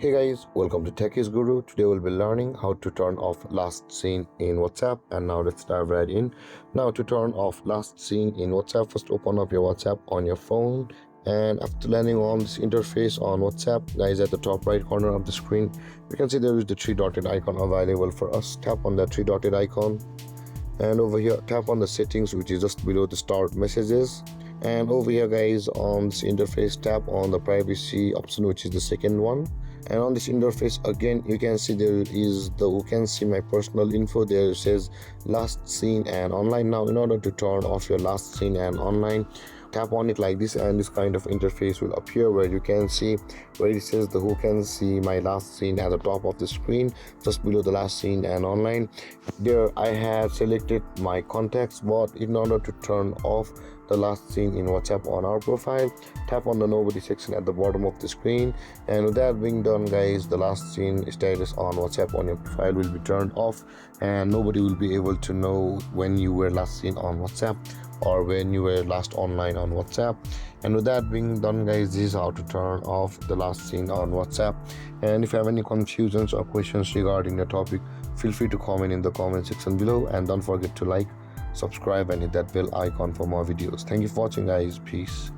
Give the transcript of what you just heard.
Hey guys, welcome to Tech is Guru. Today we'll be learning how to turn off last seen in WhatsApp. And now let's dive right in. Now to turn off last seen in WhatsApp, first open up your WhatsApp on your phone. And after landing on this interface on WhatsApp, guys, at the top right corner of the screen, you can see there is the three dotted icon available for us. Tap on that three dotted icon. And over here, tap on the settings, which is just below the start messages. And over here, guys, on this interface, tap on the privacy option, which is the second one. And on this interface again, you can see there is the who can see my personal info. There it says last seen and online. Now in order to turn off your last seen and online, tap on it like this, and this kind of interface will appear where you can see where it says the who can see my last seen at the top of the screen, just below the last seen and online. There I have selected my contacts, but in order to turn off the last seen in WhatsApp on our profile, tap on the nobody section at the bottom of the screen. And with that being done, guys, the last seen status on WhatsApp on your profile will be turned off, and nobody will be able to know when you were last seen on WhatsApp or when you were last online on WhatsApp. And with that being done, guys, this is how to turn off the last seen on WhatsApp. And if you have any confusions or questions regarding the topic, feel free to comment in the comment section below, and don't forget to like, subscribe and hit that bell icon for more videos. Thank you for watching, guys. Peace.